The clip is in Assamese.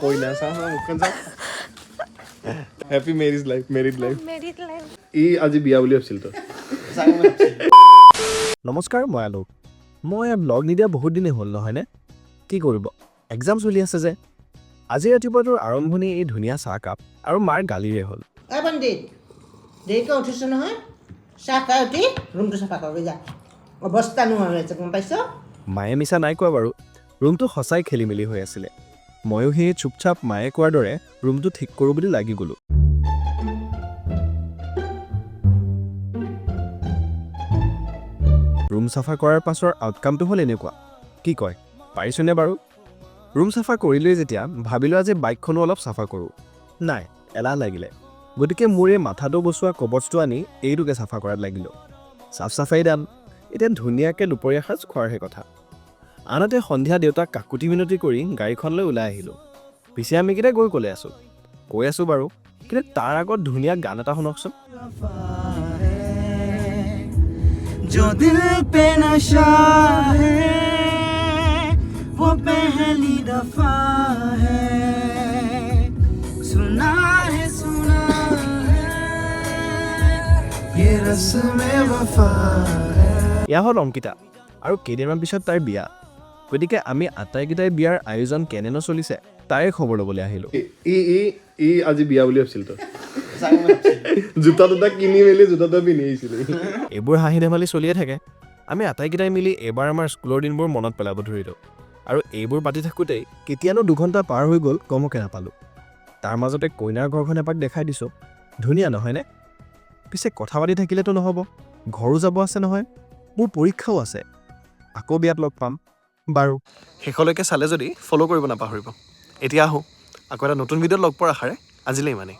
कोई ना सा मुखन सा happy marriage life married life ই আজি বিয়া বুলি ভাবছিল তো নমস্কাৰ মই আলোক মই ব্লগ নিদিয়া বহুত দিনেই হ'ল নহয়নে কি কৰিব এক্সাম চলি আছে যে আজি ৰাতিপুৱাটোৰ আৰম্ভণি এই ধুনীয়া চাহকাপ আৰু মাৰ গালিৰে হ'ল পণ্ডিত দেৰিকৈ উঠিছোঁ নহয় চাহ খাই উঠি ৰুমটো চাফা কৰি যা অৱস্থা নোহোৱা হৈ আছে গম পাইছ মায়ে মিছা নাই কোৱা বাৰু ৰুমটো সঁচাই খেলি মেলি হৈ আছিলে ময়ো সেই চুপচাপ মায়ে কোৱাৰ দৰে ৰুমটো ঠিক কৰোঁ বুলি লাগি গ'লোঁ ৰুম চাফা কৰাৰ পাছৰ আউটকামটো হ'ল এনেকুৱা কি কয় পাৰিছোনে বাৰু ৰুম চাফা কৰিলোৱেই যেতিয়া ভাবিলোঁ আজি বাইকখনো অলপ চাফা কৰোঁ নাই এলাহ লাগিলে গতিকে মোৰ এই মাথাটো বচোৱা কবচটো আনি এইটোকে চাফা কৰাত লাগিলোঁ চাফ চাফাই দান এতিয়া ধুনীয়াকৈ দুপৰীয়া সাঁজ খোৱাৰহে কথা আনহাতে সন্ধিয়া দেউতাক কাকুতি মিনতি কৰি গাড়ীখনলৈ ওলাই আহিলোঁ পিছে আমি কেতিয়া গৈ ক'লে আছোঁ কৈ আছোঁ বাৰু কিন্তু তাৰ আগত ধুনীয়া গান এটা শুনকচোন जो दिल पे नशा है वो पहली दफा है सुना है ये रस्म वफा है এয়া হ'ল অংকিতা আৰু কেইদিনমান পিছত তাইৰ বিয়া গতিকে আমি আটাইকেইটাই বিয়াৰ আয়োজন কেনেনো চলিছে তাৰে খবৰ ল'বলৈ আহিলোঁ ই আজি বিয়া বুলি ভাবছিল তো জোতা দুটা কিনি মেলি জোতা দুটা পিন্ধি আহিছিলে এইবোৰ হাঁহি ধেমালি চলিয়ে থাকে আমি আটাইকেইটাই মিলি এইবাৰ আমাৰ স্কুলৰ দিনবোৰ মনত পেলাব ধৰিলোঁ আৰু এইবোৰ পাতি থাকোঁতেই কেতিয়ানো দুঘণ্টা পাৰ হৈ গ'ল গমকে নাপালোঁ তাৰ মাজতে কইনাৰ ঘৰখন এপাক দেখাই দিছোঁ ধুনীয়া নহয়নে পিছে কথা পাতি থাকিলেতো নহ'ব ঘৰো যাব আছে নহয় মোৰ পৰীক্ষাও আছে আকৌ বিয়াত লগ পাম বাৰু শেষলৈকে চালে যদি ফ'ল' কৰিব নাপাহৰিব এতিয়া আহোঁ আকৌ এটা নতুন ভিডিঅ'ত লগ পোৱাৰ আশাৰে আজিলৈ ইমানেই